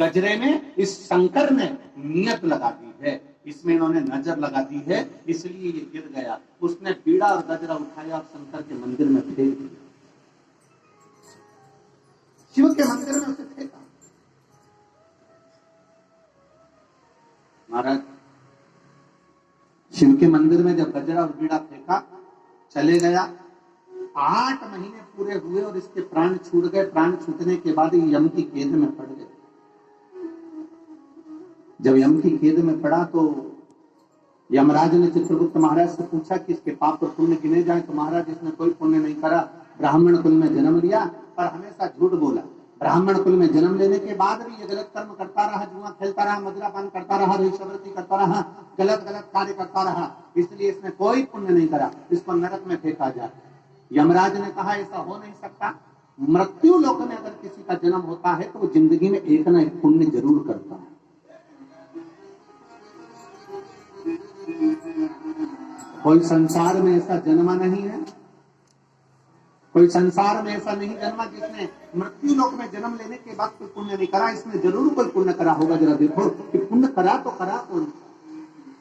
गजरे में इस शंकर ने नियत लगा दी है, इसमें इन्होंने नजर लगा दी है, इसलिए ये गिर गया। उसने बीड़ा और गजरा उठाया और शंकर के मंदिर में फेंक दिया, शिव के मंदिर में उसे फेंका। महाराज शिव के मंदिर में जब गजरा और बीड़ा फेंका, चले गया, 8 महीने पूरे हुए और इसके प्राण छूट गए। प्राण छूटने के बाद यम की कैद में पड़ गए। जब यम की कैद में पड़ा तो यमराज ने चित्रगुप्त महाराज से पूछा कि इसके पाप और पुण्य गिने जाए। तो महाराज इसने कोई पुण्य नहीं करा, ब्राह्मण कुल में जन्म लिया पर हमेशा झूठ बोला। ब्राह्मण कुल में जन्म लेने के बाद भी ये गलत कर्म करता रहा, जुआ खेलता रहा, मदिरापान करता रहा, वेश्यावृत्ति करता रहा, गलत गलत कार्य करता रहा, इसलिए इसने कोई पुण्य नहीं करा, इसको नरक में फेंका जाए। यमराज ने कहा ऐसा हो नहीं सकता, मृत्यु लोक में अगर किसी का जन्म होता है तो वो जिंदगी में एक ना एक पुण्य जरूर करता है। कोई संसार में ऐसा जन्मा नहीं है, कोई संसार में ऐसा नहीं जन्मा जिसने मृत्यु लोक में जन्म लेने के बाद कोई पुण्य नहीं करा। इसने जरूर कोई पुण्य करा होगा। जरा देखो कि पुण्य करा तो करा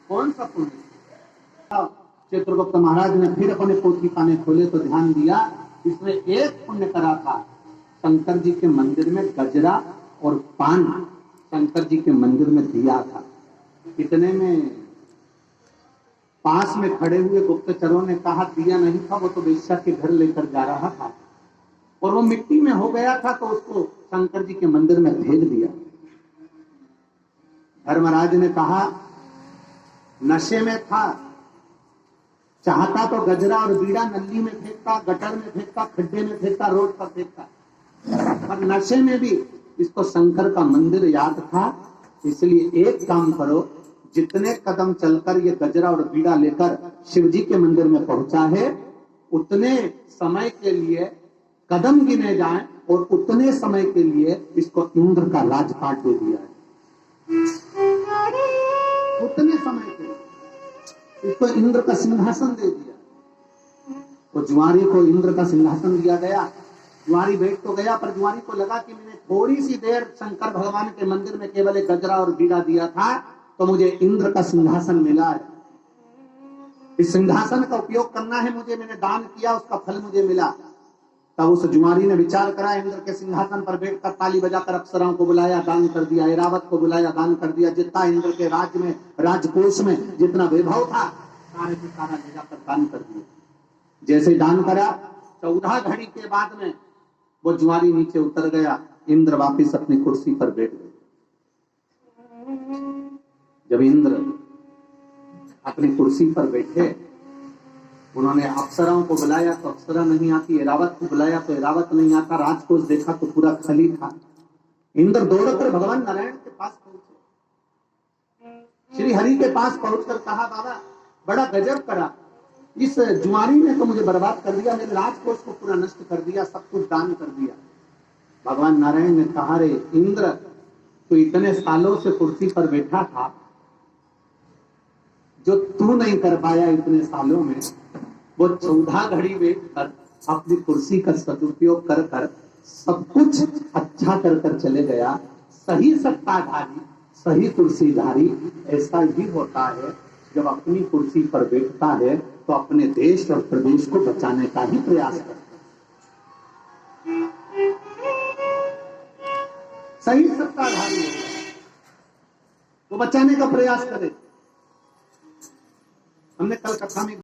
कौन सा पुण्य। चित्रगुप्त महाराज ने फिर अपने पोथी खाने खोले तो ध्यान दिया, इसने एक पुण्य करा था, शंकर जी के मंदिर में गजरा और पान शंकर जी के मंदिर में दिया था। इतने में पास में खड़े हुए गुप्तचरों ने कहा दिया नहीं था, वो तो वेश्या के घर लेकर जा रहा था और वो मिट्टी में हो गया था, तो उसको शंकर जी के मंदिर में भेज दिया। धर्मराज ने कहा नशे में था, चाहता तो गजरा और बीड़ा नल्ली में फेंकता, गटर में फेंकता, खड्डे में फेंकता, रोड पर फेंकता, पर नशे में भी इसको शंकर का मंदिर याद था। इसलिए एक काम करो, जितने कदम चलकर ये गजरा और बीड़ा लेकर शिव जी के मंदिर में पहुंचा है, उतने समय के लिए कदम गिने जाएं और उतने समय के लिए इसको इंद्र का राजपाट दे दिया है। उतने समय के लिए इसको इंद्र का सिंहासन दे दिया। तो जुआरी को इंद्र का सिंहासन दिया गया। जुआरी बैठ तो गया, पर जुआरी को लगा कि मैंने थोड़ी सी देर शंकर भगवान के मंदिर में केवल एक गजरा और बीड़ा दिया था, तो मुझे इंद्र का सिंहासन मिला है। इस सिंहासन का उपयोग करना है मुझे, मैंने दान किया, उसका फल मुझे मिला। तब उस जुआरी ने विचार करा, इंद्र के सिंहासन पर बैठकर ताली बजाकर अप्सराओं को बुलाया, दान कर दिया, ऐरावत को बुलाया, दान कर दिया। जितना इंद्र के राज्य में, राजकोष में जितना वैभव था, सारे के सारा ले जाकर दान कर दिया। जैसे दान करा, 14 घड़ी के बाद में वो जुआरी नीचे उतर गया, इंद्र वापिस अपनी कुर्सी पर बैठ गए। जब इंद्र अपनी कुर्सी पर बैठे, उन्होंने अप्सराओं को बुलाया तो अप्सरा नहीं आती, ऐरावत को बुलाया तो ऐरावत नहीं आता, राजकोष देखा तो पूरा खाली था। इंद्र दौड़कर भगवान नारायण के पास पहुंचे, श्री हरि के पास पहुंचकर कहा बाबा बड़ा गजब करा, इस जुआरी ने तो मुझे बर्बाद कर दिया, मेरे राजकोष को पूरा नष्ट कर दिया, सब कुछ दान कर दिया। भगवान नारायण ने कहा रे इंद्र, तो इतने सालों से कुर्सी पर बैठा था, जो तू नहीं कर पाया इतने सालों में, वो 14 घड़ी बैठकर अपनी कुर्सी का सदुपयोग कर कर सब कुछ अच्छा कर कर चले गया। सही सत्ताधारी, सही कुर्सीधारी ऐसा ही होता है, जब अपनी कुर्सी पर बैठता है तो अपने देश और प्रदेश को बचाने का ही प्रयास करता है। सही सत्ताधारी वो बचाने का प्रयास करे। हमने कल कथा में